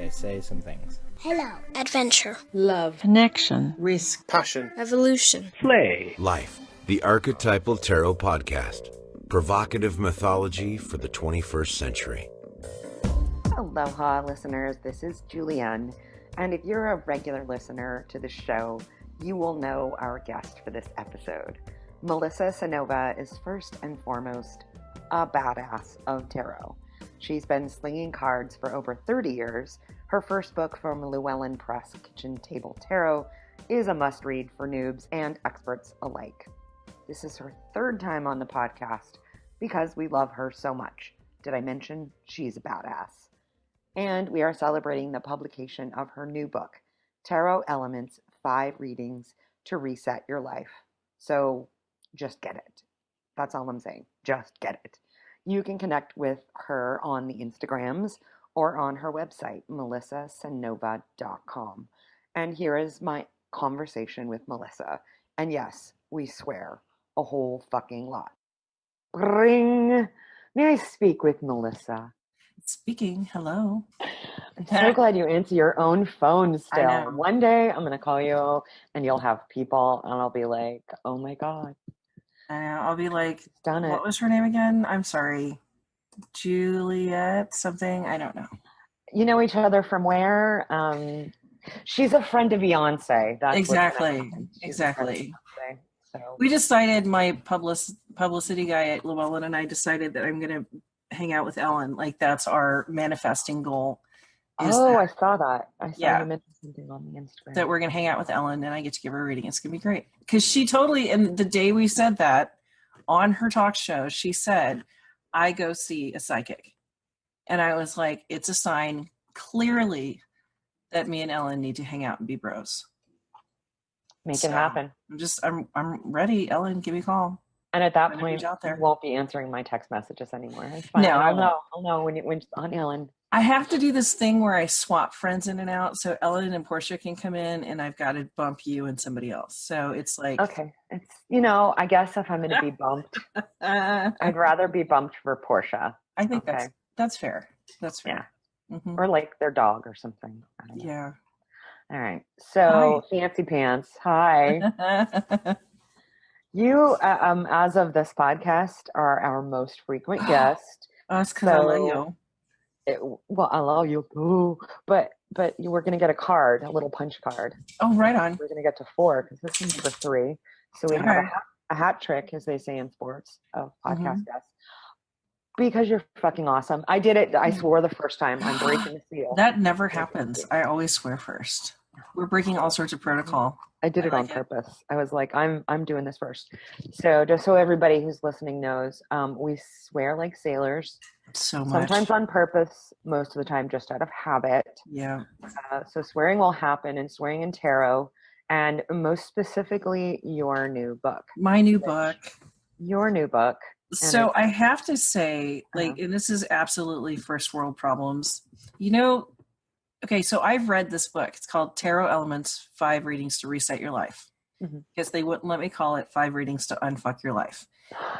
they say some things. Hello. Adventure. Love. Connection. Risk. Passion. Evolution. Play. Life, the Archetypal Tarot Podcast. Provocative mythology for the 21st century. Aloha, listeners. This is Julianne. And if you're a regular listener to the show, you will know our guest for this episode. Melissa Cynova is first and foremost a badass of tarot. She's been slinging cards for over 30 years. Her first book from Llewelyn Press, Kitchen Table Tarot, is a must-read for noobs and experts alike. This is her third time on the podcast because we love her so much. Did I mention she's a badass? And we are celebrating the publication of her new book, Tarot Elements, 5 Readings to Reset Your Life. So just get it. That's all I'm saying. Just get it. You can connect with her on the Instagrams or on her website, melissacynova.com. And here is my conversation with Melissa. And yes, we swear a whole fucking lot. Ring. May I speak with Melissa? Speaking. Hello. I'm so glad you answer your own phone still. I know. One day I'm going to call you and you'll have people and I'll be like, oh my God. I know. I'll be like, Done it. what was her name again? I'm sorry. Juliet something? I don't know. You know each other from where? She's a friend of Beyonce. That's Exactly. Exactly. So We decided, my publicity guy at Llewelyn and I decided that I'm going to hang out with Ellen. Like, that's our manifesting goal. I saw that. I saw you mention something on the Instagram. That we're going to hang out with Ellen and I get to give her a reading. It's going to be great. Because she totally, and the day we said that on her talk show, she said, I go see a psychic. And I was like, it's a sign clearly that me and Ellen need to hang out and be bros. Make it happen. I'm ready. Ellen, give me a call. And at that I'm point, out there. you won't be answering my text messages anymore. It's fine. No, I'll know when it's on Ellen. I have to do this thing where I swap friends in and out, so Ellen and Portia can come in, and I've got to bump you and somebody else. So it's like, okay, it's I guess if I'm going to be bumped, I'd rather be bumped for Portia. I think that's fair. That's fair. Yeah, Mm-hmm. or like their dog or something. I don't know. Yeah. All right. So Fancy Pants. Hi. You, as of this podcast, are our most frequent guest. That's because I love you. Well, I love you, boo. But you were going to get a little punch card. Oh, right on. We're going to get to 4 because this is number 3. So we have a hat trick, as they say in sports, of podcast guests. Because you're fucking awesome. I did it. I swore the first time. I'm breaking the seal. That never happens. I always swear first. We're breaking all sorts of protocol. I did it on purpose. I was like, I'm doing this first. So just so everybody who's listening knows, we swear like sailors. So much. Sometimes on purpose, most of the time just out of habit. Yeah. So swearing will happen, and swearing in tarot, and most specifically your new book. My new book. Your new book. So I have to say, and this is absolutely first world problems. Okay, so I've read this book. It's called Tarot Elements, 5 Readings to Reset Your Life. Because they wouldn't let me call it 5 Readings to Unfuck Your Life.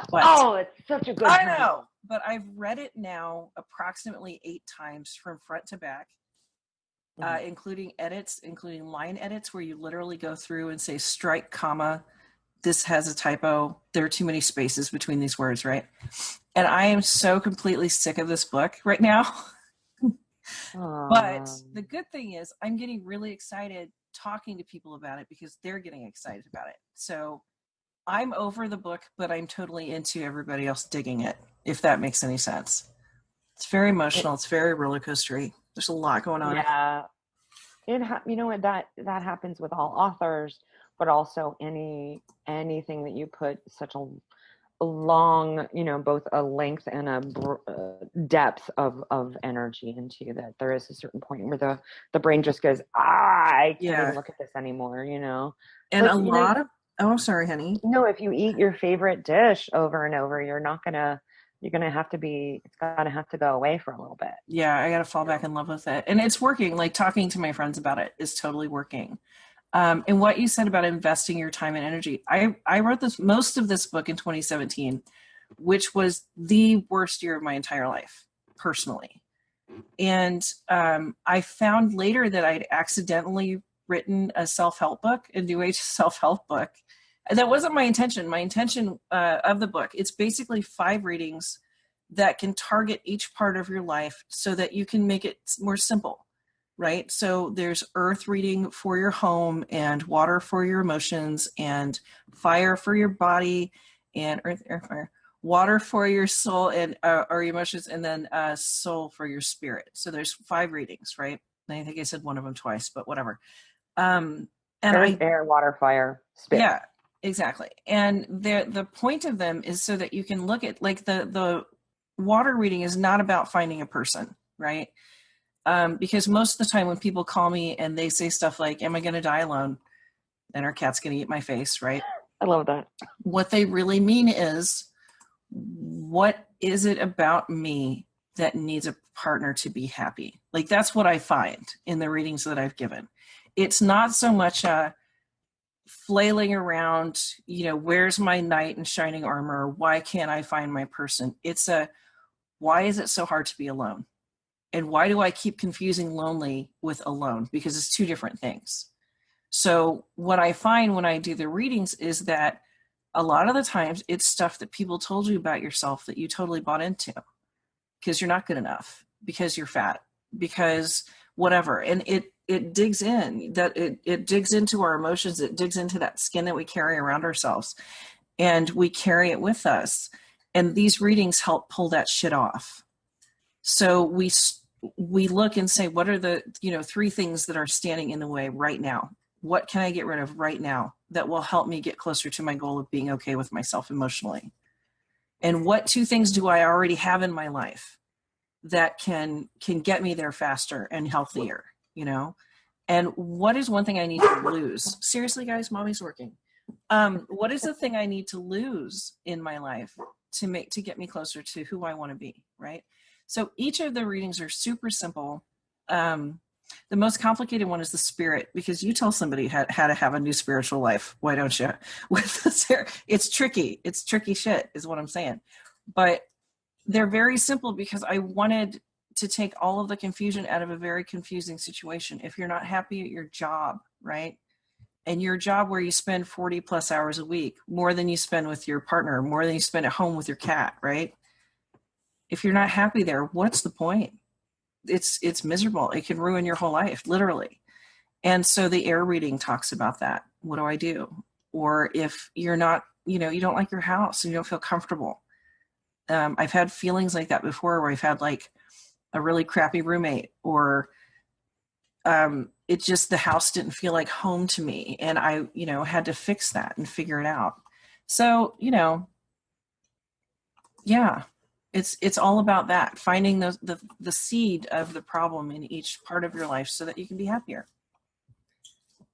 But, it's such a good I know. But I've read it now approximately 8 times from front to back, including edits, including line edits where you literally go through and say strike, comma, this has a typo. There are too many spaces between these words, right? And I am so completely sick of this book right now. But the good thing is I'm getting really excited talking to people about it because they're getting excited about it. So I'm over the book, but I'm totally into everybody else digging it, if that makes any sense. It's very emotional. It's very roller coastery. There's a lot going on. Yeah. You know what, that happens with all authors, but also anything that you put such a long, both a length and a depth of energy into, that there is a certain point where the brain just goes, I can't even look at this anymore, And but, a lot of, I'm sorry, honey. If you eat your favorite dish over and over, you're going to have to it's got to have to go away for a little bit. Yeah, I got to fall back in love with it. And it's working. Like, talking to my friends about it is totally working. And what you said about investing your time and energy, I wrote most of this book in 2017, which was the worst year of my entire life, personally. And I found later that I'd accidentally written a self-help book, a New Age self-help book. That wasn't my intention. My intention of the book, it's basically 5 readings that can target each part of your life so that you can make it more simple, right? So there's earth reading for your home, and water for your emotions, and fire for your body, and earth, air, fire, water for your soul and or emotions, and then soul for your spirit. So there's 5 readings, right? I think I said one of them twice, but whatever. And earth, air, water, fire, spirit. Yeah, exactly. And the point of them is so that you can look at, like, the water reading is not about finding a person, right? Because most of the time when people call me and they say stuff like, am I going to die alone? And our cat's going to eat my face, right? I love that. What they really mean is, what is it about me that needs a partner to be happy? Like, that's what I find in the readings that I've given. It's not so much flailing around, where's my knight in shining armor? Why can't I find my person? It's why is it so hard to be alone? And why do I keep confusing lonely with alone? Because it's 2 different things. So what I find when I do the readings is that a lot of the times it's stuff that people told you about yourself that you totally bought into, because you're not good enough, because you're fat, because whatever. And it digs in, that it digs into our emotions. It digs into that skin that we carry around ourselves, and we carry it with us. And these readings help pull that shit off. So we look and say, what are the 3 things that are standing in the way right now? What can I get rid of right now that will help me get closer to my goal of being okay with myself emotionally? And what 2 things do I already have in my life that can get me there faster and healthier, And what is one thing I need to lose? Seriously, guys, mommy's working. What is the thing I need to lose in my life to get me closer to who I want to be, right? So each of the readings are super simple. The most complicated one is the spirit, because you tell somebody how to have a new spiritual life. Why don't you? With the it's tricky. It's tricky shit is what I'm saying. But they're very simple because I wanted to take all of the confusion out of a very confusing situation. If you're not happy at your job, right? And your job where you spend 40 plus hours a week, more than you spend with your partner, more than you spend at home with your cat, right? If you're not happy there, what's the point? It's miserable. It can ruin your whole life, literally. And so the air reading talks about that. What do I do? Or if you're not, you don't like your house and you don't feel comfortable. I've had feelings like that before, where I've had like a really crappy roommate, or it just, the house didn't feel like home to me. And I, had to fix that and figure it out. So, yeah. It's all about that, finding the seed of the problem in each part of your life so that you can be happier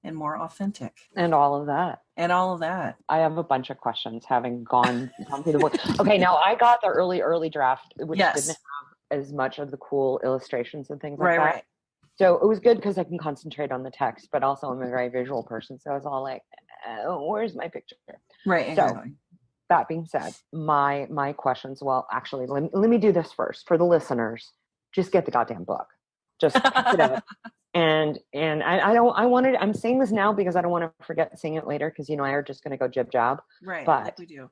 and more authentic. And all of that. I have a bunch of questions having gone through the book. Okay, now I got the early draft, which didn't have as much of the cool illustrations and things like that. Right. So it was good because I can concentrate on the text, but also I'm a very visual person. So I was all like, where's my picture? Right, exactly. So, that being said, my questions, well, actually, let me do this first for the listeners. Just get the goddamn book. Just pick it up. And I'm saying this now because I don't want to forget saying it later, because I are just going to go jib job. Right. But like we do.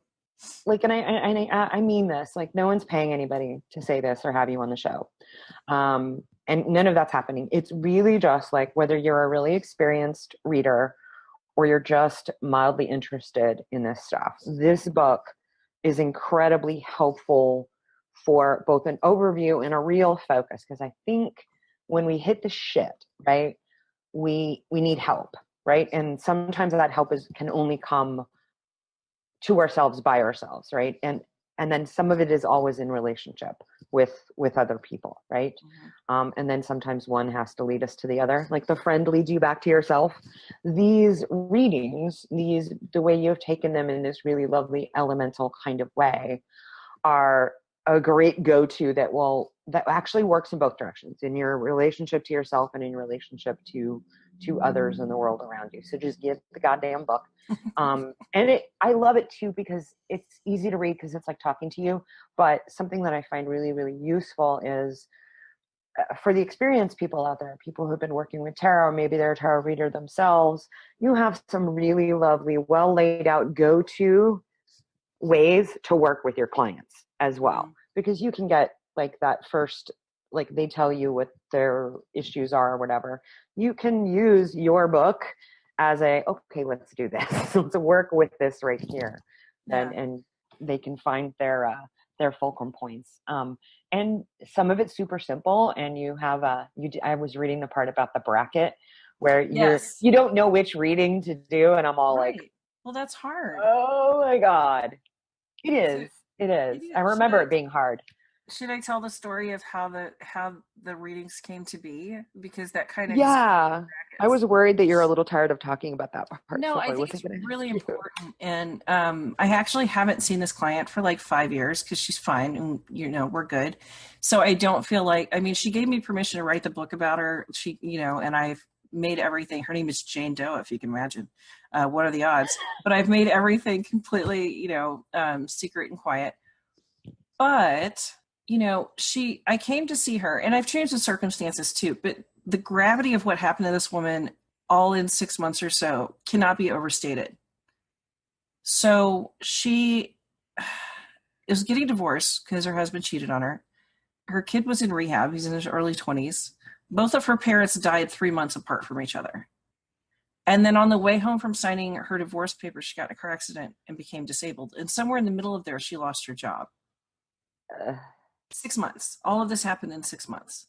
Like, and I mean this, like, no one's paying anybody to say this or have you on the show. And none of that's happening. It's really just like, whether you're a really experienced reader or you're just mildly interested in this stuff, this book is incredibly helpful for both an overview and a real focus. Because I think when we hit the shit, right, we need help, right? And sometimes that help can only come to ourselves by ourselves, right? And then some of it is always in relationship with other people, right? Mm-hmm. And then sometimes one has to lead us to the other, like the friend leads you back to yourself. These readings, the way you've taken them in this really lovely elemental kind of way, are a great go-to that actually works in both directions, in your relationship to yourself and in your relationship to others in the world around you. So just get the goddamn book. And I love it too, because it's easy to read because it's like talking to you. But something that I find really, really useful is for the experienced people out there, people who've been working with tarot, maybe they're a tarot reader themselves, you have some really lovely, well laid out go-to ways to work with your clients as well. Because you can get like that first, like they tell you what their issues are or whatever. You can use your book as okay, let's do this. Let's work with this right here. And they can find their fulcrum points. And some of it's super simple. And you have I was reading the part about the bracket where you don't know which reading to do. And I'm all like, well, that's hard. Oh my God. It is. It is. I remember it being hard. Should I tell the story of how the readings came to be? Because that kind of I was worried that you're a little tired of talking about that part. No, I think it's really important. And I actually haven't seen this client for like 5 years because she's fine and we're good. So I don't feel like, I mean, she gave me permission to write the book about her. She, and I've made everything. Her name is Jane Doe, if you can imagine. What are the odds? But I've made everything completely, secret and quiet. But I came to see her, and I've changed the circumstances too, but the gravity of what happened to this woman all in 6 months or so cannot be overstated. So she is getting divorced because her husband cheated on her. Her kid was in rehab. He's in his early 20s. Both of her parents died 3 months apart from each other. And then on the way home from signing her divorce papers, she got in a car accident and became disabled. And somewhere in the middle of there, she lost her job. 6 months. All of this happened in 6 months.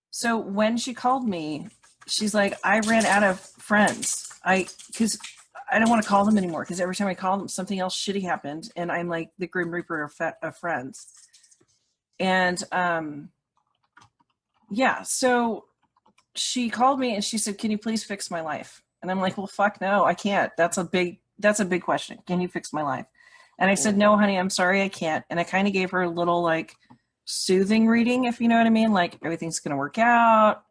So when she called me, she's like, I ran out of friends. Because I don't want to call them anymore, because every time I call them, something else shitty happened. And I'm like the Grim Reaper of friends. And so she called me and she said, can you please fix my life? And I'm like, well, fuck no, I can't. That's a big question. Can you fix my life? And I said, no, honey, I'm sorry, I can't. And I kind of gave her a little like soothing reading, if you know what I mean. Like, everything's going to work out.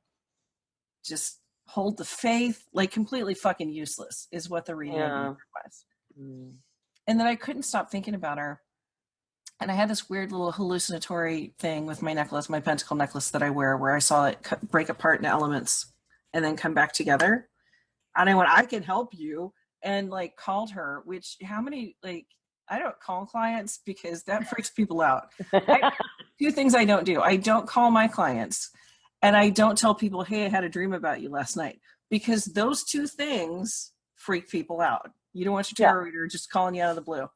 Just hold the faith. Like, completely fucking useless is what the reading was. And then I couldn't stop thinking about her. And I had this weird little hallucinatory thing with my necklace, my pentacle necklace that I wear, where I saw it break apart into elements and then come back together. And I went, I can help you. And like called her, which I don't call clients because that freaks people out. Two things I don't do. I don't call my clients, and I don't tell people, hey, I had a dream about you last night, because those two things freak people out. You don't want your tarot reader just calling you out of the blue.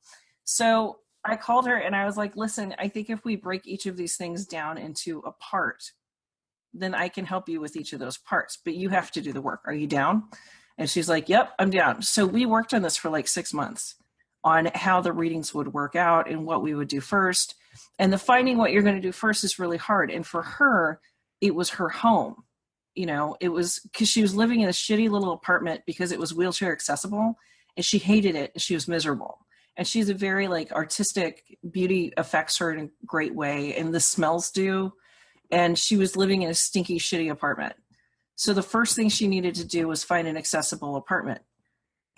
So I called her and I was like, listen, I think if we break each of these things down into a part, then I can help you with each of those parts, but you have to do the work. Are you down? And she's like, yep, I'm down. So we worked on this for like 6 months on how the readings would work out and what we would do first. And the finding what you're going to do first is really hard. And for her, it was her home. It was because she was living in a shitty little apartment because it was wheelchair accessible, and she hated it and she was miserable. And she's a very like artistic, beauty affects her in a great way, and the smells do. And she was living in a stinky, shitty apartment. So the first thing she needed to do was find an accessible apartment.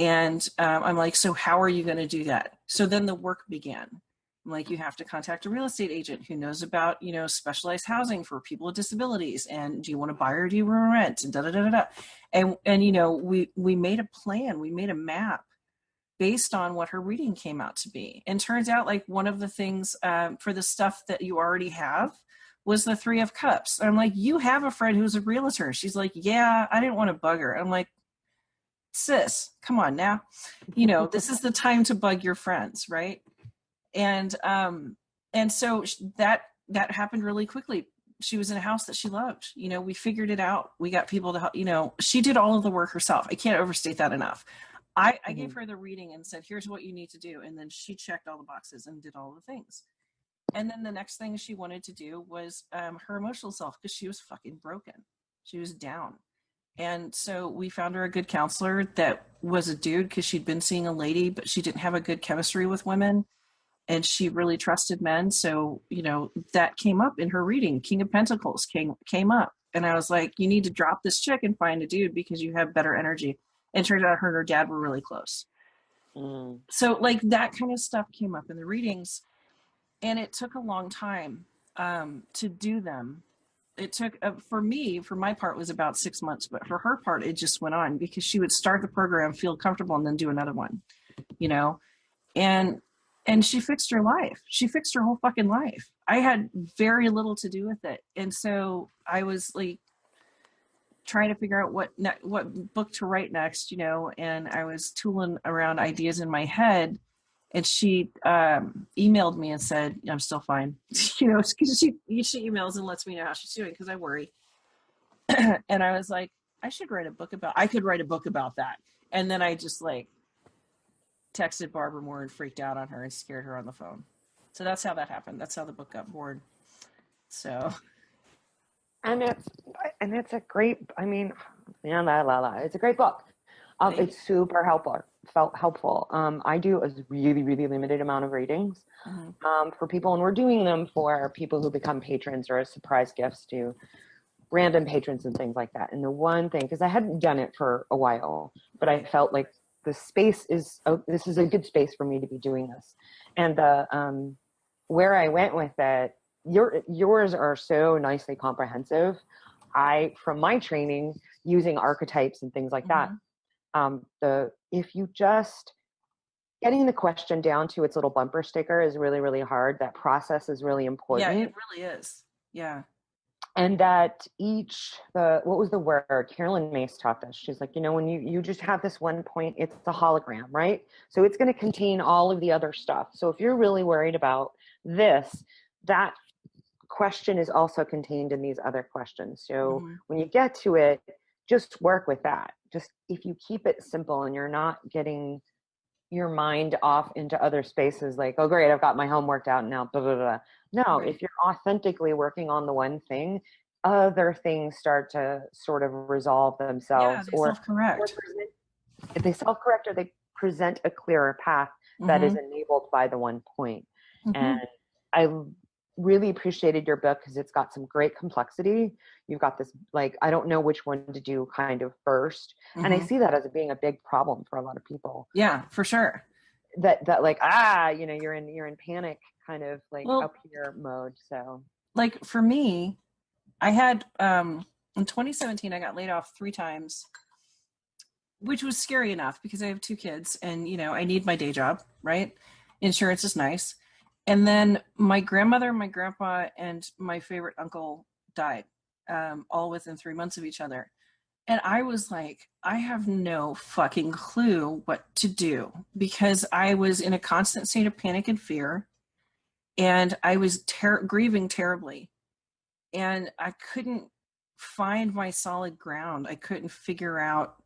And I'm like, so how are you going to do that? So then the work began. I'm like, you have to contact a real estate agent who knows about, specialized housing for people with disabilities. And do you want to buy or do you want to rent? And da da da da. And we made a plan. We made a map based on what her reading came out to be. And turns out like one of the things for the stuff that you already have was the 3 of Cups. I'm like, you have a friend who's a realtor. She's like, yeah, I didn't want to bug her. I'm like, sis, come on now. This is the time to bug your friends, right? And so that happened really quickly. She was in a house that she loved. We figured it out. We got people to help, she did all of the work herself. I can't overstate that enough. I gave her the reading and said, here's what you need to do. And then she checked all the boxes and did all the things. And then the next thing she wanted to do was her emotional self, because she was fucking broken. She was down. And so we found her a good counselor that was a dude, because she'd been seeing a lady, but she didn't have a good chemistry with women. And she really trusted men. So, that came up in her reading. King of Pentacles came up. And I was like, you need to drop this chick and find a dude because you have better energy. And it turned out her and her dad were really close. So like that kind of stuff came up in the readings. And it took a long time to do them. it took for me, for my part, was about 6 months, but for her part, it just went on because she would start the program, feel comfortable, and then do another one, you know, and she fixed her life. She fixed her whole fucking life. I had very little to do with it, and so I was like trying to figure out what book to write next, you know, and I was tooling around ideas in my head. And she emailed me and said, I'm still fine. You know, because she emails and lets me know how she's doing because I worry. And I was like, I could write a book about that. And then I just like texted Barbara Moore and freaked out on her and scared her on the phone. So that's how that happened. That's how the book got born. So. And it's a great, I mean, it's a great book. It's super helpful. I do a really, really limited amount of readings for people, and we're doing them for people who become patrons or as surprise gifts to random patrons and things like that. And the one thing, because I hadn't done it for a while, but I felt like this is a good space for me to be doing this. And the where I went with it, yours are so nicely comprehensive. From my training, using archetypes and things like that, if you just getting the question down to its little bumper sticker is really, really hard. That process is really important. Yeah, it really is. Yeah. And that what was the word Carolyn Mace taught us? She's like, you know, when you just have this one point, it's a hologram, right? So it's going to contain all of the other stuff. So if you're really worried about this, that question is also contained in these other questions. So when you get to it, just work with that. Just if you keep it simple and you're not getting your mind off into other spaces like, oh great, I've got my home worked out now, blah, blah, blah. No, if you're authentically working on the one thing, other things start to sort of resolve themselves. Yeah, self-correct. If they self-correct or they present a clearer path that is enabled by the one point. And I really appreciated your book because it's got some great complexity. You've got this, like, I don't know which one to do kind of first. And I see that as being a big problem for a lot of people. Yeah, for sure. That like, you know, you're in panic kind of like up here mode. So like for me, I had, in 2017, I got laid off 3 times, which was scary enough because I have 2 kids and, you know, I need my day job, right? Insurance is nice. And then my grandmother, my grandpa, and my favorite uncle died, all within 3 months of each other. And I was like, I have no fucking clue what to do because I was in a constant state of panic and fear. And I was grieving terribly. And I couldn't find my solid ground. I couldn't figure out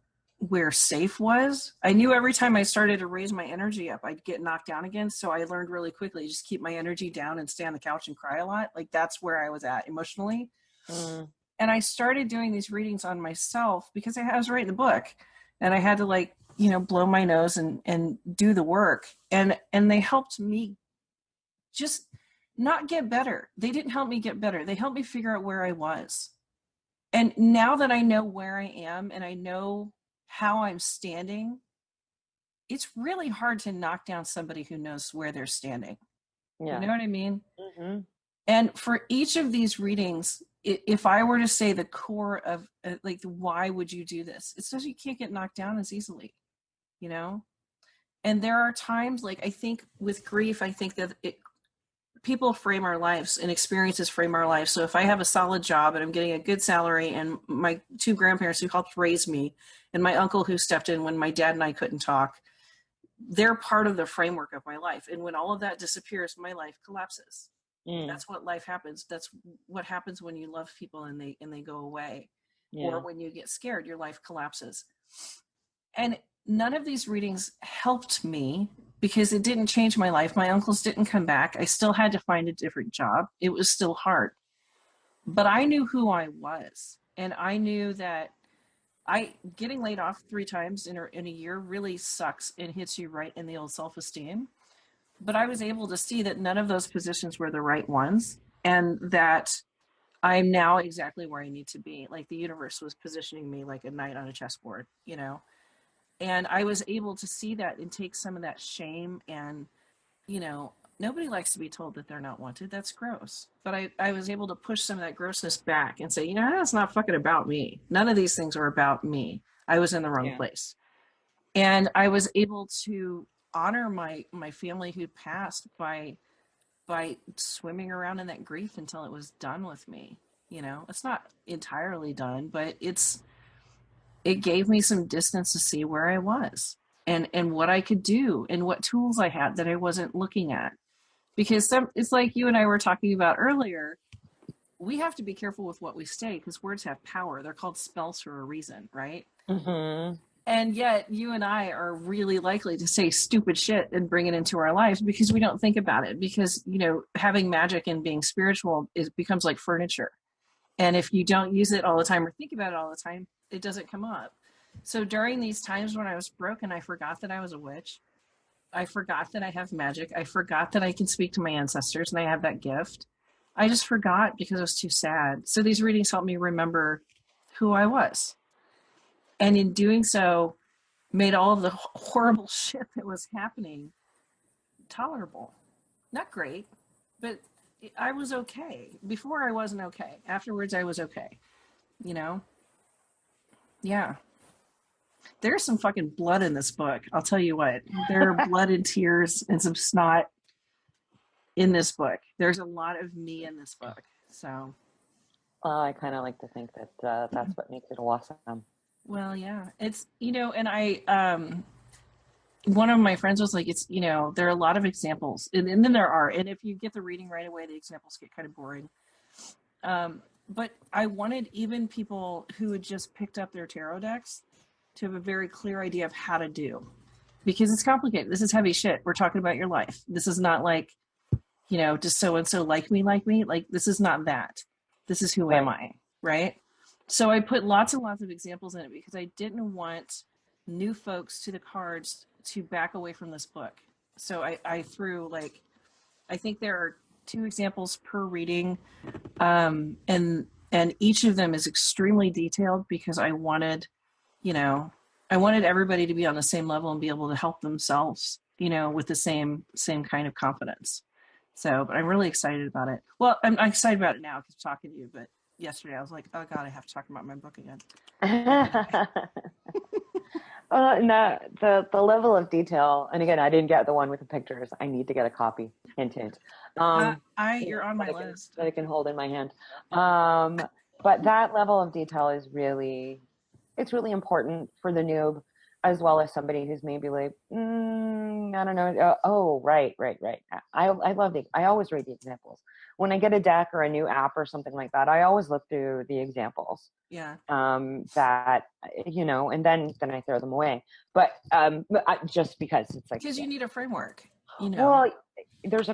where safe was. I knew every time I started to raise my energy up, I'd get knocked down again. So I learned really quickly, just keep my energy down and stay on the couch and cry a lot. Like that's where I was at emotionally. And I started doing these readings on myself because I was writing the book and I had to like, you know, blow my nose and do the work. And they helped me just not get better. They didn't help me get better. They helped me figure out where I was. And now that I know where I am and I know how I'm standing, it's really hard to knock down somebody who knows where they're standing. Yeah. You know what I mean? And for each of these readings, if I were to say the core of like, why would you do this? It's because you can't get knocked down as easily, you know? And there are times, like, I think with grief, I think that people frame our lives and experiences frame our lives. So if I have a solid job and I'm getting a good salary and my 2 grandparents who helped raise me and my uncle who stepped in when my dad and I couldn't talk, they're part of the framework of my life. And when all of that disappears, my life collapses. That's what life happens. That's what happens when you love people and they go away. Or when you get scared, your life collapses. And none of these readings helped me because it didn't change my life. My uncles didn't come back. I still had to find a different job. It was still hard. But I knew who I was. And I knew that getting laid off 3 times in a year really sucks and hits you right in the old self-esteem. But I was able to see that none of those positions were the right ones and that I'm now exactly where I need to be. Like the universe was positioning me like a knight on a chessboard, you know? And I was able to see that and take some of that shame and, you know, Nobody likes to be told that they're not wanted. That's gross. But I was able to push some of that grossness back and say, you know, that's not fucking about me. None of these things are about me. I was in the wrong place. And I was able to honor my family who passed by swimming around in that grief until it was done with me. You know, it's not entirely done, but it gave me some distance to see where I was and what I could do and what tools I had that I wasn't looking at. Because it's like you and I were talking about earlier, we have to be careful with what we say because words have power. They're called spells for a reason, right? Mm-hmm. And yet you and I are really likely to say stupid shit and bring it into our lives because we don't think about it. Because, you know, having magic and being spiritual becomes like furniture. And if you don't use it all the time or think about it all the time, it doesn't come up. So during these times when I was broken, I forgot that I was a witch. I forgot that I have magic. I forgot that I can speak to my ancestors and I have that gift. I just forgot because I was too sad. So these readings helped me remember who I was. And in doing so, made all of the horrible shit that was happening tolerable. Not great, but I was okay. Before I wasn't okay. Afterwards, I was okay. You know? Yeah. There's some fucking blood in this book. I'll tell you what. There are blood and tears and some snot in this book. There's a lot of me in this book. So. I kind of like to think that that's what makes it awesome. Well, yeah. It's, you know, and one of my friends was like, it's, you know, there are a lot of examples. And then there are. And if you get the reading right away, the examples get kind of boring. But I wanted even people who had just picked up their tarot decks to have a very clear idea of how to do, because it's complicated. This is heavy shit. We're talking about your life. This is not like, you know, just so-and-so like me. Like, this is not that. This is who am I, right? So I put lots and lots of examples in it because I didn't want new folks to the cards to back away from this book. So I threw like, I think there are 2 examples per reading. And each of them is extremely detailed because I wanted, you know, I wanted everybody to be on the same level and be able to help themselves, you know, with the same kind of confidence. So, but I'm really excited about it. Well, I'm excited about it now because I'm talking to you, but yesterday I was like, oh God, I have to talk about my book again. No, the level of detail, and again, I didn't get the one with the pictures. I need to get a copy. Hint, hint. You're on my list. That I can hold in my hand. But that level of detail is really, it's really important for the noob, as well as somebody who's maybe like, I don't know. Right. I always read the examples. When I get a deck or a new app or something like that, I always look through the examples. Yeah. That, you know, and then I throw them away. But just because it's like, because you need a framework, you know. Well, there's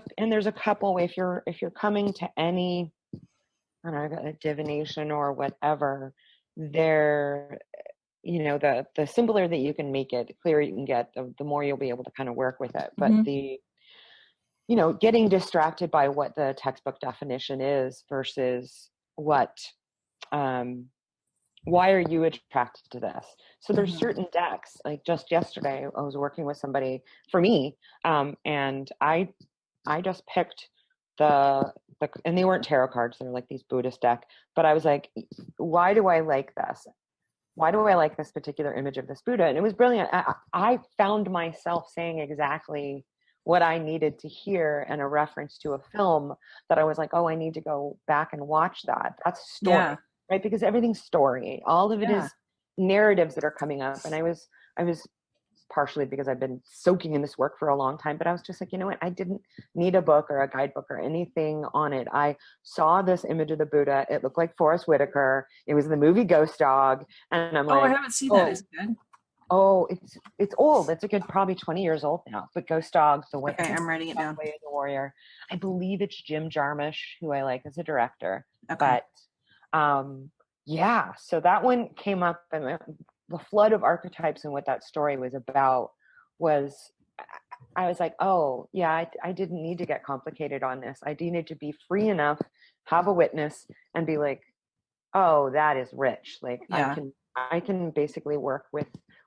a couple. If you're coming to any, I don't know, a divination or whatever, there, you know, the simpler that you can make it, the clearer you can get, the more you'll be able to kind of work with it. But you know, getting distracted by what the textbook definition is versus what, why are you attracted to this? So there's certain decks, like just yesterday, I was working with somebody for me, and I just picked the and they weren't tarot cards, they were like these Buddhist deck, but I was like, why do I like this? Why do I like this particular image of this Buddha? And it was brilliant. I found myself saying exactly what I needed to hear, and a reference to a film that I was like, oh, I need to go back and watch that. That's story, right? Because everything's story. All of it is narratives that are coming up. And I was partially because I've been soaking in this work for a long time, but I was just like, you know what? I didn't need a book or a guidebook or anything on it. I saw this image of the Buddha. It looked like Forrest Whitaker. It was the movie Ghost Dog. And I'm like, I haven't seen that. Is it good? Oh, it's old. It's a good probably 20 years old now. But Ghost Dog, the way I'm writing it down. Way of the Warrior. I believe it's Jim Jarmusch, who I like as a director. Okay. But yeah, so that one came up, and the flood of archetypes and what that story was about was, I was like, oh yeah, I didn't need to get complicated on this. I needed to be free enough, have a witness, and be like, oh, that is rich. Like I can basically work with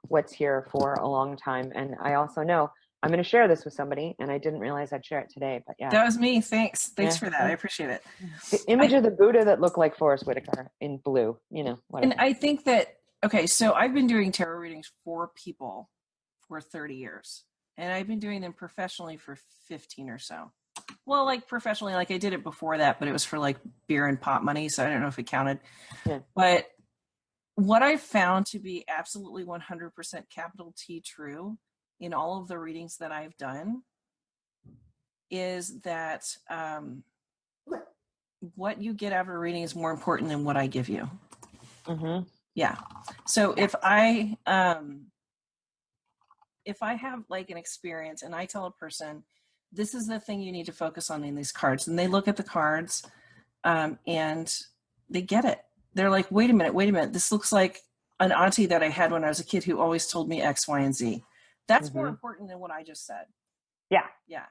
what's here for a long time. And I also know I'm going to share this with somebody, and I didn't realize I'd share it today, but yeah. That was me. Thanks Yeah. for that. I appreciate it. The image of the Buddha that looked like Forrest Whitaker in blue, whatever. And I think that, okay, so I've been doing tarot readings for people for 30 years, and I've been doing them professionally for 15 or so. Well, like professionally, like I did it before that, but it was for like beer and pot money, so I don't know if it counted. Yeah. But what I've found to be absolutely 100% capital T true in all of the readings that I've done is that what you get out of a reading is more important than what I give you. Mm-hmm. Yeah. So if I have like an experience and I tell a person, this is the thing you need to focus on in these cards, and they look at the cards and they get it. They're like, wait a minute. This looks like an auntie that I had when I was a kid who always told me X, Y, and Z. That's more important than what I just said. Yeah. Yeah.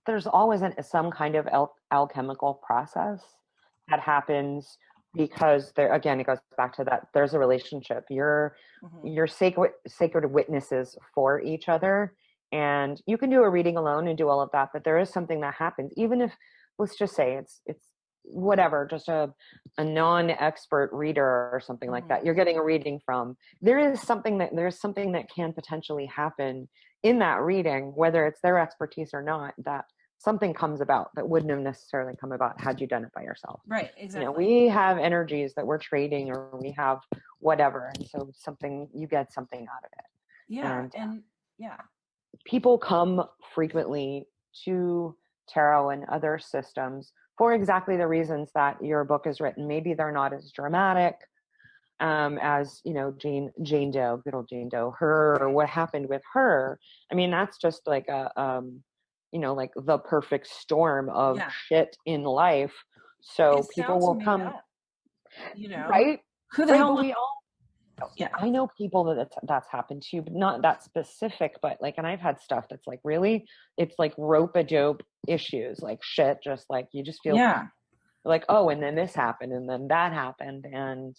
There's always some kind of alchemical process that happens because there, again, it goes back to that. There's a relationship. You're sacred witnesses for each other, and you can do a reading alone and do all of that. But there is something that happens, even if, let's just say it's whatever, just a non-expert reader or something like that. You're getting a reading from. There's something that can potentially happen in that reading, whether it's their expertise or not, that something comes about that wouldn't have necessarily come about had you done it by yourself. Right, exactly. We have energies that we're trading, or we have whatever, and so you get something out of it. Yeah, and yeah. People come frequently to tarot and other systems for exactly the reasons that your book is written. Maybe they're not as dramatic as Jane Doe, good old Jane Doe, or what happened with her. I mean, that's just like like the perfect storm of shit in life. So people will come, up, right? Who the hell? We all. Yeah, I know people that's happened to, but not that specific. But like, and I've had stuff that's like really, it's like rope-a-dope issues, like shit, just like you just feel like, oh, and then this happened, and then that happened, and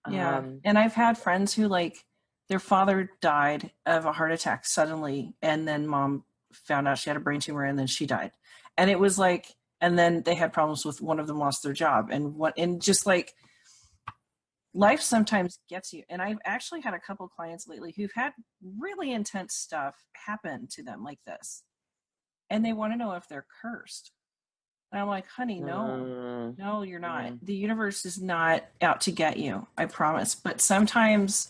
and I've had friends who like their father died of a heart attack suddenly, and then mom found out she had a brain tumor, and then she died, and it was like, and then they had problems with one of them lost their job, and just like. Life sometimes gets you. And I've actually had a couple clients lately who've had really intense stuff happen to them like this. And they want to know if they're cursed. And I'm like, honey, no, you're not. The universe is not out to get you. I promise. But sometimes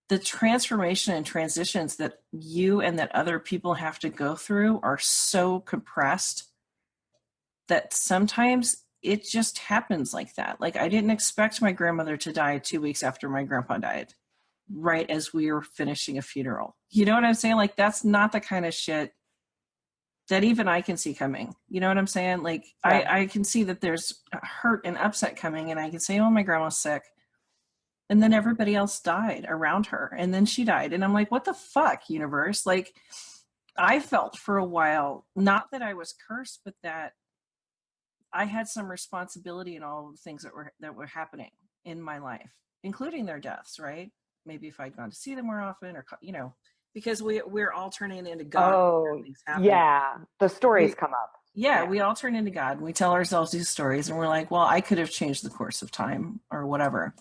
the transformation and transitions that you and that other people have to go through are so compressed that sometimes it just happens like that. Like I didn't expect my grandmother to die 2 weeks after my grandpa died, right as we were finishing a funeral. You know what I'm saying? Like that's not the kind of shit that even I can see coming. You know what I'm saying? Like I can see that there's hurt and upset coming, and I can say, oh, my grandma's sick. And then everybody else died around her, and then she died. And I'm like, what the fuck, universe? Like I felt for a while, not that I was cursed, but that I had some responsibility in all of the things that were happening in my life, including their deaths, right? Maybe if I'd gone to see them more often, or because we're all turning into God. Oh, yeah, the stories come up. Yeah, we all turn into God, and we tell ourselves these stories, and we're like, well, I could have changed the course of time or whatever.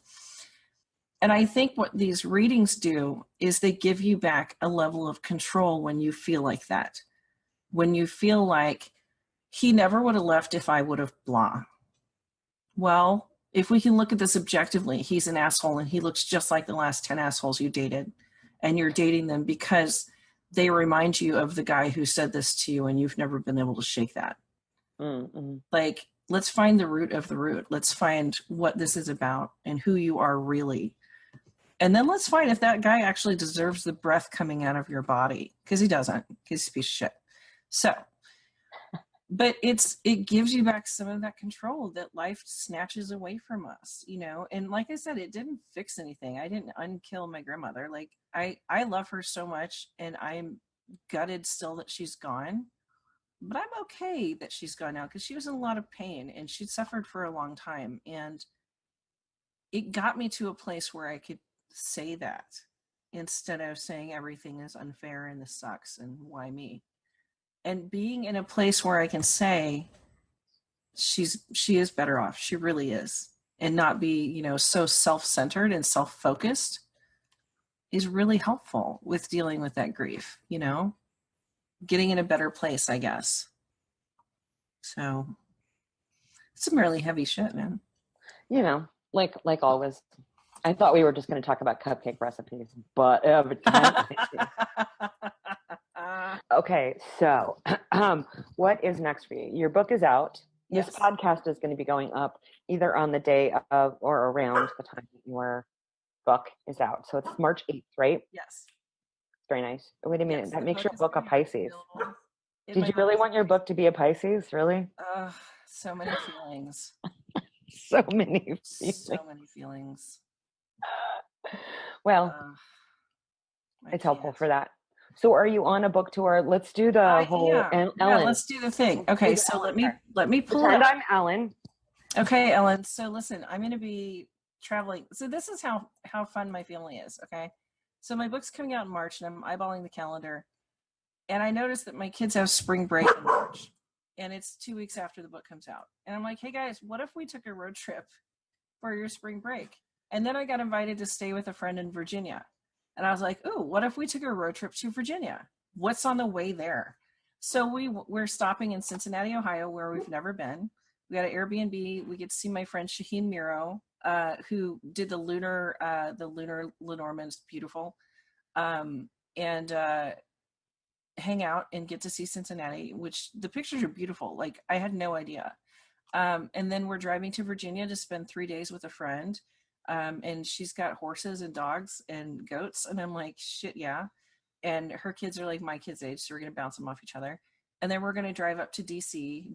And I think what these readings do is they give you back a level of control when you feel like that, when you feel like he never would have left if I would have blah. Well, if we can look at this objectively, he's an asshole, and he looks just like the last 10 assholes you dated. And you're dating them because they remind you of the guy who said this to you, and you've never been able to shake that. Mm-hmm. Like, let's find the root of the root. Let's find what this is about and who you are really. And then let's find if that guy actually deserves the breath coming out of your body. Because he doesn't. He's a piece of shit. So, but it gives you back some of that control that life snatches away from us, and like I said, it didn't fix anything. I didn't unkill my grandmother. Like I love her so much, and I'm gutted still that she's gone, but I'm okay that she's gone now, because she was in a lot of pain and she'd suffered for a long time, and it got me to a place where I could say that instead of saying everything is unfair and this sucks and why me. And being in a place where I can say she is better off. She really is. And not be, so self-centered and self-focused is really helpful with dealing with that grief, getting in a better place, I guess. So it's some really heavy shit, man. Like always. I thought we were just going to talk about cupcake recipes, but okay. So, what is next for you? Your book is out. Yes. This podcast is going to be going up either on the day of or around the time that your book is out. So it's March 8th, right? Yes. Very nice. Wait a minute. Yes, that the makes your is book a gonna be Pisces. available in Did my you really want your website. book to be a Pisces? Really? So many feelings. So many feelings. So many feelings. Well, it's helpful for that. So are you on a book tour? Let's do the whole Ellen. Yeah, let's do the thing. Okay, so let me pull Pretend it up. I'm Ellen. Okay, Ellen. So listen, I'm going to be traveling. So this is how fun my family is, okay? So my book's coming out in March, and I'm eyeballing the calendar. And I noticed that my kids have spring break in March. And it's 2 weeks after the book comes out. And I'm like, hey, guys, what if we took a road trip for your spring break? And then I got invited to stay with a friend in Virginia. And I was like, ooh, what if we took a road trip to Virginia? What's on the way there? So we're stopping in Cincinnati, Ohio, where we've never been. We got an Airbnb. We get to see my friend Shaheen Miro, who did the lunar Lenormand. It's beautiful. And hang out and get to see Cincinnati, which the pictures are beautiful. Like, I had no idea. And then we're driving to Virginia to spend 3 days with a friend. And she's got horses and dogs and goats. And I'm like, shit, yeah. And her kids are like my kids' age, so we're going to bounce them off each other. And then we're going to drive up to DC.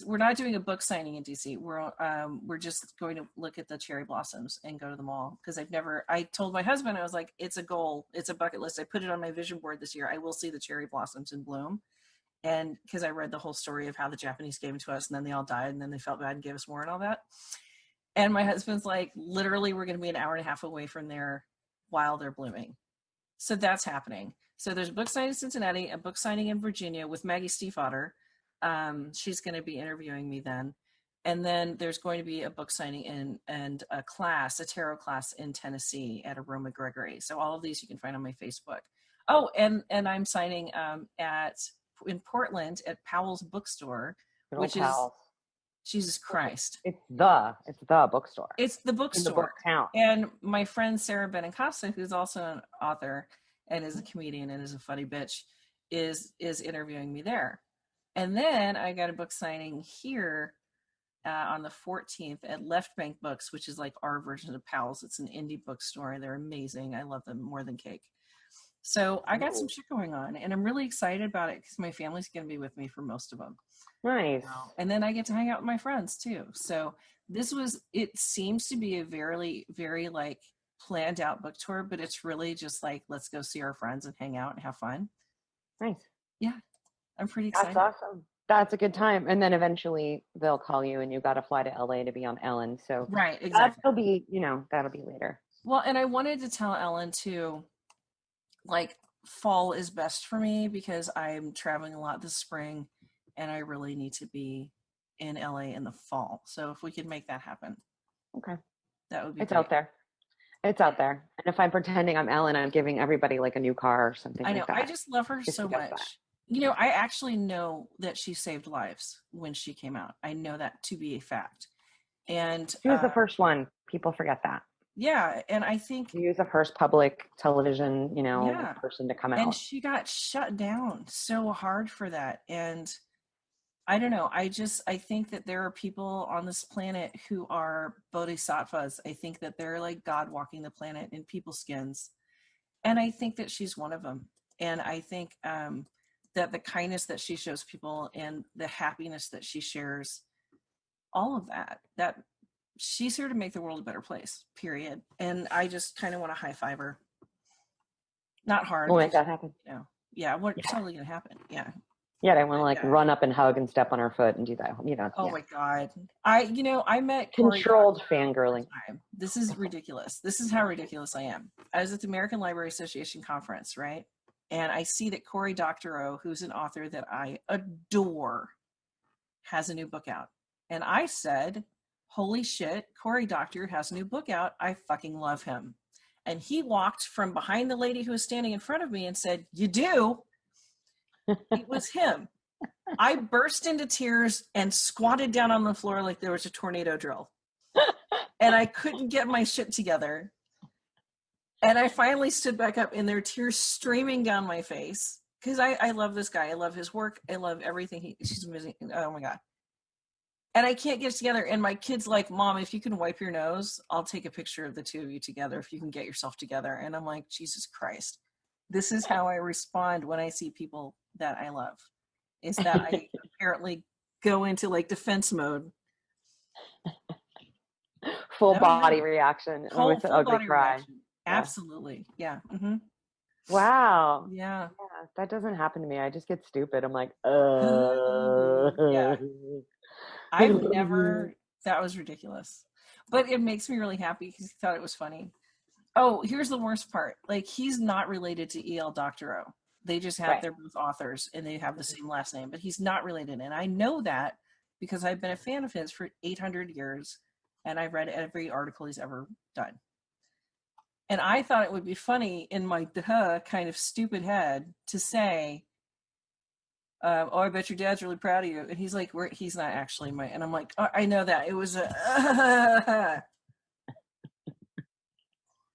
We're not doing a book signing in DC. We're just going to look at the cherry blossoms and go to the mall. Because I told my husband, I was like, it's a goal. It's a bucket list. I put it on my vision board this year. I will see the cherry blossoms in bloom. And because I read the whole story of how the Japanese gave them to us and then they all died and then they felt bad and gave us more and all that. And my husband's like, literally, we're going to be an hour and a half away from there while they're blooming. So that's happening. So there's a book signing in Cincinnati, a book signing in Virginia with Maggie Stiefvater. She's going to be interviewing me then. And then there's going to be a book signing and a tarot class in Tennessee at Aroma Gregory. So all of these you can find on my Facebook. Oh, and I'm signing in Portland at Powell's Bookstore, which is Jesus Christ. It's the bookstore. It's the bookstore. In the book town. And my friend Sarah Benincasa, who's also an author and is a comedian and is a funny bitch, is interviewing me there. And then I got a book signing here on the 14th at Left Bank Books, which is like our version of Powell's. It's an indie bookstore. They're amazing. I love them more than cake. So I got some shit going on, and I'm really excited about it because my family's going to be with me for most of them. Nice. And then I get to hang out with my friends too. So it seems to be a very, very like planned out book tour, but it's really just like, let's go see our friends and hang out and have fun. Nice. Yeah. I'm pretty excited. That's awesome. That's a good time. And then eventually they'll call you and you got to fly to LA to be on Ellen. So right, exactly. That'll be later. Well, and I wanted to tell Ellen too, like, fall is best for me because I'm traveling a lot this spring and I really need to be in LA in the fall. So if we could make that happen. Okay. That would be It's great. out there. It's out there. And if I'm pretending I'm Ellen, I'm giving everybody like a new car or something. I know. Like that. I just love her so much. I actually know that she saved lives when she came out. I know that to be a fact. And she was the first one. People forget that. Yeah. And I think she was the first public television, person to come out. And she got shut down so hard for that. And I don't know. I think that there are people on this planet who are bodhisattvas. I think that they're like God walking the planet in people's skins. And I think that she's one of them. And I think that the kindness that she shows people and the happiness that she shares, all of that she's here to make the world a better place, period. And I just kind of want to high five her. Not hard. We'll make that happen. Yeah, totally going to happen. Yeah. Yeah, I want to like run up and hug and step on her foot and do that. Oh my God. I met Corey controlled Doctorow fangirling. time. This is ridiculous. This is how ridiculous I am. I was at the American Library Association conference, right? And I see that Corey Doctorow, who's an author that I adore, has a new book out. And I said, holy shit, Corey Doctorow has a new book out. I fucking love him. And he walked from behind the lady who was standing in front of me and said, you do? It was him. I burst into tears and squatted down on the floor like there was a tornado drill. And I couldn't get my shit together. And I finally stood back up and there were tears streaming down my face. Because I love this guy. I love his work. I love everything. She's amazing. Oh my God. And I can't get it together. And my kid's like, Mom, if you can wipe your nose, I'll take a picture of the two of you together if you can get yourself together. And I'm like, Jesus Christ. This is how I respond when I see people that I love. Is that I apparently go into like defense mode. Full body reaction. With an ugly cry. Reaction. Absolutely. Yeah. Mm-hmm. Wow. Yeah. That doesn't happen to me. I just get stupid. I'm like, Yeah. I've never, that was ridiculous. But it makes me really happy because he thought it was funny. Oh, here's the worst part. Like, he's not related to E.L. Doctorow. They just have, they're both authors and they have the same last name, but he's not related. And I know that because I've been a fan of his for 800 years and I've read every article he's ever done. And I thought it would be funny in my kind of stupid head to say, oh, I bet your dad's really proud of you. And he's like, he's not actually my, and I'm like, oh, I know that. It was a,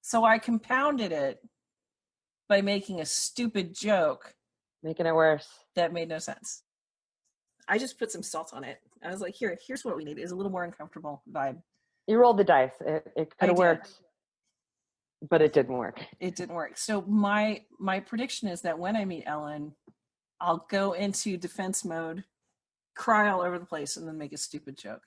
so I compounded it by making a stupid joke. Making it worse. That made no sense. I just put some salt on it. I was like, here's what we need. Is a little more uncomfortable vibe. You rolled the dice. It could have worked, but it didn't work. It didn't work. So my prediction is that when I meet Ellen, I'll go into defense mode, cry all over the place, and then make a stupid joke.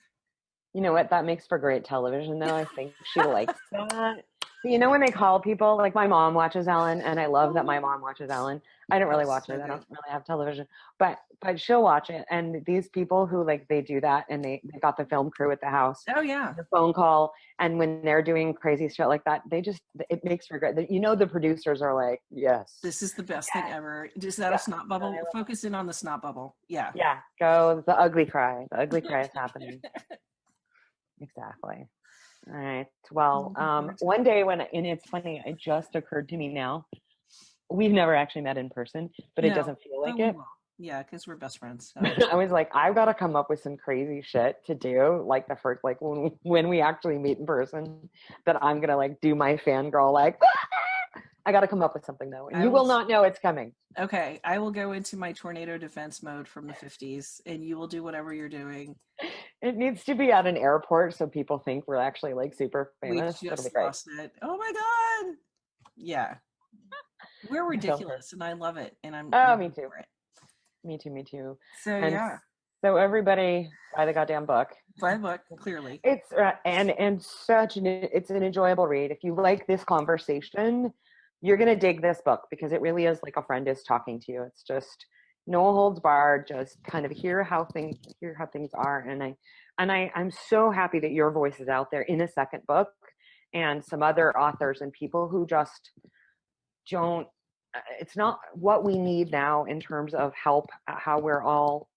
You know what? That makes for great television, though. I think she likes that. You know when they call people, like my mom watches Ellen, and I love that my mom watches Ellen. I don't really watch it. I don't really have television, but she'll watch it. And these people who like they do that, and they got the film crew at the house. Oh yeah, the phone call, and when they're doing crazy shit like that, it makes for great. You know, the producers are like, yes, this is the best thing ever. Is that a snot bubble? Focus in on the snot bubble. Yeah. Yeah. Go the ugly cry. The ugly cry is happening. Exactly. All right. Well, one day and it's funny, it just occurred to me now. We've never actually met in person, but it doesn't feel like it. Yeah, because we're best friends. So. I was like, I've got to come up with some crazy shit to do, like the first, like when we actually meet in person, that I'm gonna like do my fangirl like. I got to come up with something though, and you will not know it's coming. Okay, I will go into my tornado defense mode from the 50s, and you will do whatever you're doing. It needs to be at an airport so people think we're actually like super famous. We just lost it. Oh my God! Yeah, we're ridiculous, and I love it. And I'm me too. Me too. So So everybody buy the goddamn book. Buy the book, clearly. It's and it's an enjoyable read. If you like this conversation, you're going to dig this book because it really is like a friend is talking to you. It's just no holds barred, just kind of hear how things are. And I'm so happy that your voice is out there in a second book, and some other authors and people who just don't, it's not what we need now in terms of help, how we're all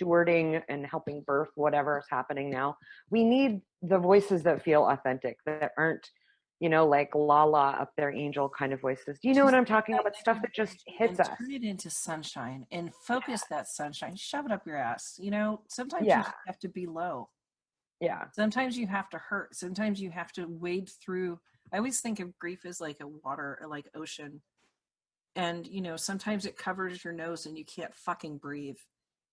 stewarding and helping birth whatever is happening now. We need the voices that feel authentic, that aren't, like la up their angel kind of voices. Do you know what I'm talking about? Stuff that just hits us. Turn it into sunshine and focus that sunshine. Shove it up your ass. Sometimes you have to be low. Yeah. Sometimes you have to hurt. Sometimes you have to wade through. I always think of grief as like a water or like ocean. And, sometimes it covers your nose and you can't fucking breathe.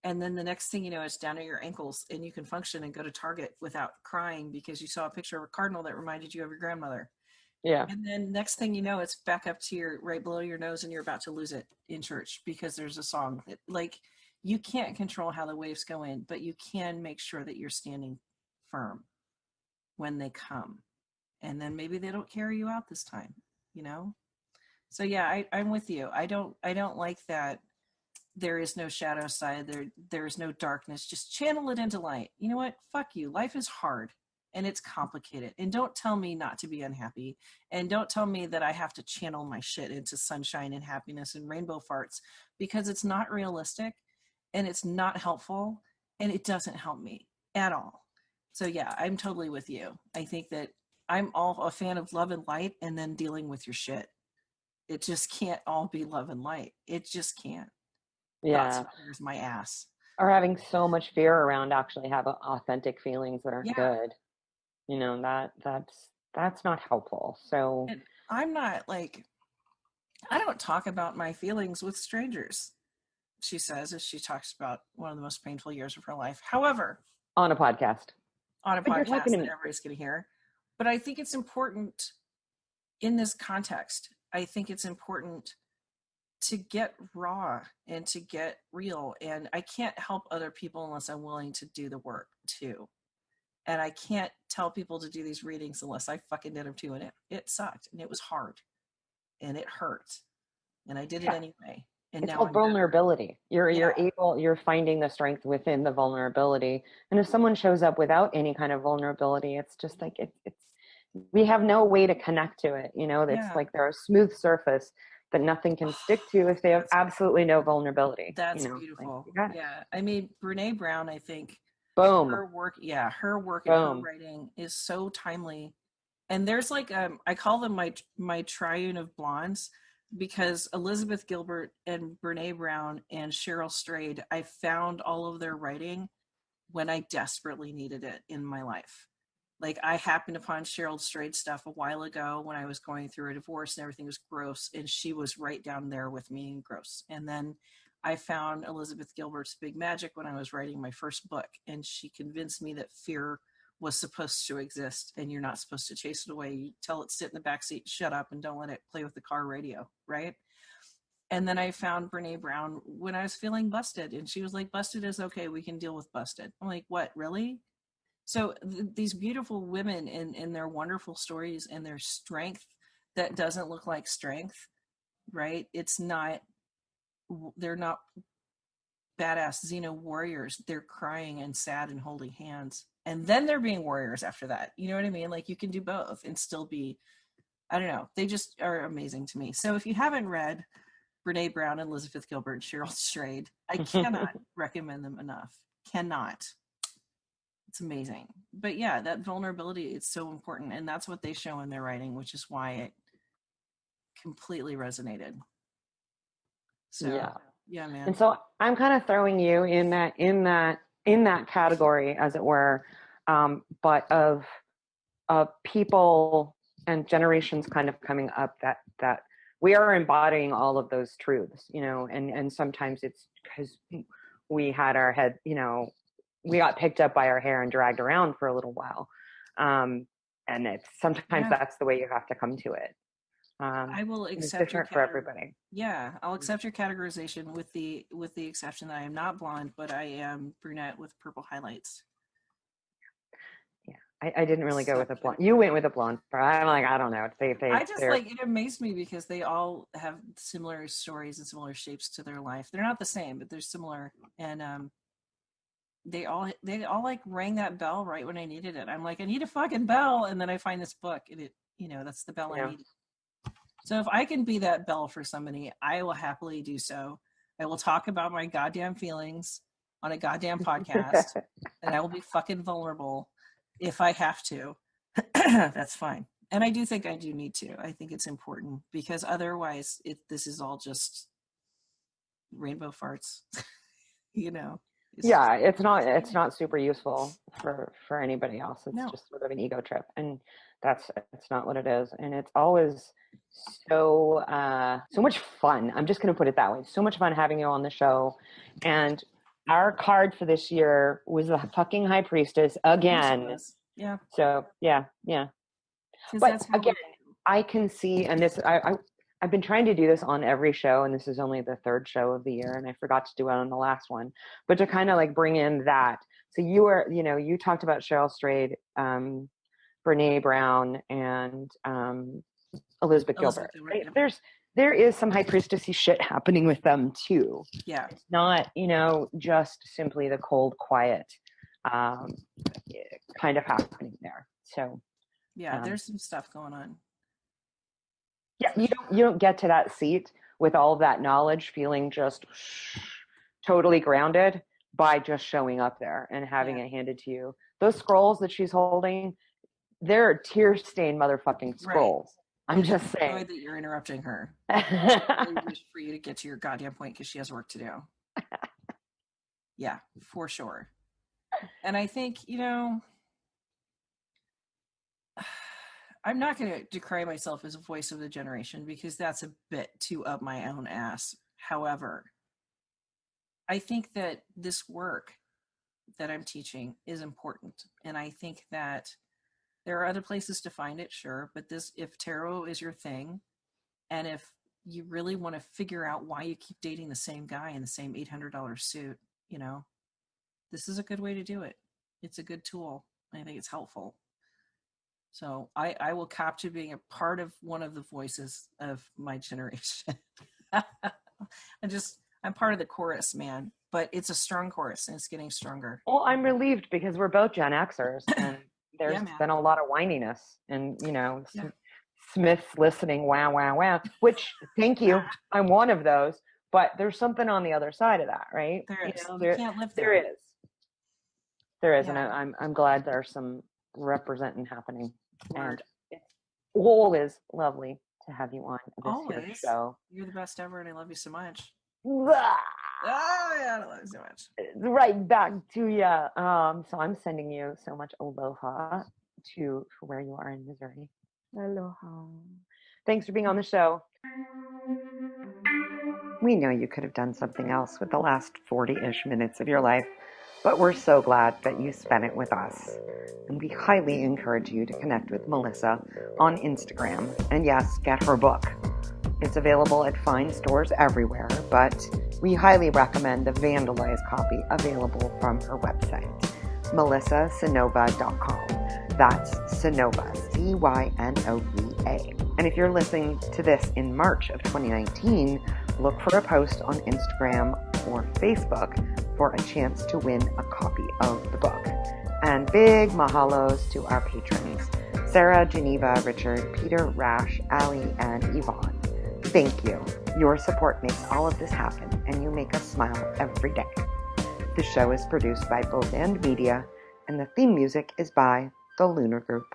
And then the next thing you know, it's down at your ankles and you can function and go to Target without crying because you saw a picture of a cardinal that reminded you of your grandmother. Yeah. And then next thing you know, it's back up to right below your nose and you're about to lose it in church because there's a song that, like, you can't control how the waves go in, but you can make sure that you're standing firm when they come. And then maybe they don't carry you out this time, So yeah, I'm with you. I don't like that. there is no shadow side. There is no darkness. Just channel it into light. You know what? Fuck you. Life is hard and it's complicated. And don't tell me not to be unhappy. And don't tell me that I have to channel my shit into sunshine and happiness and rainbow farts, because it's not realistic and it's not helpful and it doesn't help me at all. So yeah, I'm totally with you. I think that I'm all a fan of love and light, and then dealing with your shit. It just can't all be love and light. It just can't. Yeah. Here's my ass. Or having so much fear around actually have authentic feelings that aren't good. You know, that's not helpful. So and I'm not like, I don't talk about my feelings with strangers, she says, as she talks about one of the most painful years of her life. However, on a podcast that everybody's going to hear. But I think it's important in this context. I think it's important to get raw and to get real. And I can't help other people unless I'm willing to do the work too. And I can't tell people to do these readings unless I fucking did them too. And it sucked and it was hard and it hurt. And I did it anyway. And it's now called vulnerability. You're finding the strength within the vulnerability. And if someone shows up without any kind of vulnerability, it's just like it's we have no way to connect to it. You know, it's like they're a smooth surface that nothing can stick to if they have absolutely no vulnerability. That's beautiful. Like, yeah. I mean, Brene Brown, I think, boom. Her work and her writing is so timely. And there's like, I call them my triune of blondes, because Elizabeth Gilbert and Brene Brown and Cheryl Strayed, I found all of their writing when I desperately needed it in my life. Like, I happened upon Cheryl Strayed stuff a while ago when I was going through a divorce and everything was gross, and she was right down there with me in gross. And then I found Elizabeth Gilbert's Big Magic when I was writing my first book, and she convinced me that fear was supposed to exist and you're not supposed to chase it away. You tell it sit in the backseat, shut up, and don't let it play with the car radio, right? And then I found Brene Brown when I was feeling busted, and she was like, busted is okay, we can deal with busted. I'm like, what, really? So these beautiful women in their wonderful stories and their strength that doesn't look like strength, right? They're not badass Xena warriors. They're crying and sad and holding hands. And then they're being warriors after that. You know what I mean? Like, you can do both and still be, I don't know. They just are amazing to me. So if you haven't read Brene Brown and Elizabeth Gilbert and Cheryl Strayed, I cannot recommend them enough. Cannot. It's amazing. But yeah, that vulnerability is so important. And that's what they show in their writing, which is why it completely resonated. So yeah, man. And so I'm kind of throwing you in that category, as it were, but of people and generations kind of coming up that we are embodying all of those truths, you know, and sometimes it's because we had our head, you know, we got picked up by our hair and dragged around for a little while. And it's sometimes that's the way you have to come to it. I will accept it's different for everybody. Yeah, I'll accept your categorization with the exception that I am not blonde, but I am brunette with purple highlights. Yeah, I didn't really go with a blonde. You went with a blonde. I'm like, I don't know. I just like, it amazed me because they all have similar stories and similar shapes to their life. They're not the same, but they're similar, and they all like rang that bell right when I needed it. I'm like, I need a fucking bell, and then I find this book, and it, you know, that's the bell I need. So if I can be that bell for somebody, I will happily do so. I will talk about my goddamn feelings on a goddamn podcast, and I will be fucking vulnerable if I have to. That's fine. And I do think I do need to. I think it's important, because otherwise this is all just rainbow farts, you know. It's not super useful for anybody else. It's just sort of an ego trip, and it's not what it is. And it's always so much fun. I'm just going to put it that way. So much fun having you on the show. And our card for this year was the fucking High Priestess again. Yeah. So yeah. But again, I can see, and this I've been trying to do this on every show, and this is only the third show of the year, and I forgot to do it on the last one, but to kind of like bring in that. So you talked about Cheryl Strayed, Brene Brown, and Elizabeth Gilbert. Right? there is some high priestessy shit happening with them too. Yeah. It's not, just simply the cold, quiet kind of happening there. So yeah, there's some stuff going on. Yeah, you don't get to that seat with all of that knowledge feeling just totally grounded by just showing up there and having it handed to you. Those scrolls that she's holding, they're tear-stained motherfucking scrolls. Right. I'm just saying. Annoyed that you're interrupting her. I really wish for you to get to your goddamn point because she has work to do. Yeah, for sure. And I think, I'm not going to decry myself as a voice of the generation because that's a bit too up my own ass. However, I think that this work that I'm teaching is important. And I think that there are other places to find it, sure. But if tarot is your thing, and if you really want to figure out why you keep dating the same guy in the same $800 suit, this is a good way to do it. It's a good tool. I think it's helpful. So I will cop to being a part of one of the voices of my generation. I'm part of the chorus, man. But it's a strong chorus and it's getting stronger. Well, I'm relieved because we're both Gen Xers and there's been a lot of whininess and, Smith's listening, wow, which, thank you. I'm one of those. But there's something on the other side of that, right? There is. You can't live there. There is. Yeah. And I'm glad there's some representing happening. And it's always lovely to have you on this here show. You're the best ever, and I love you so much. Ah! Oh, yeah, I love you so much. Right back to you. So I'm sending you so much aloha to where you are in Missouri. Aloha. Thanks for being on the show. We know you could have done something else with the last 40-ish minutes of your life, but we're so glad that you spent it with us. And we highly encourage you to connect with Melissa on Instagram. And yes, get her book. It's available at fine stores everywhere, but we highly recommend the vandalized copy available from her website, melissacynova.com. That's Cynova, Cynova. And if you're listening to this in March of 2019, look for a post on Instagram or Facebook for a chance to win a copy of the book. And big mahalos to our patrons, Sarah, Geneva, Richard, Peter, Rash, Ali, and Yvonne. Thank you. Your support makes all of this happen, and you make us smile every day. The show is produced by Both and Media, and the theme music is by The Lunar Group.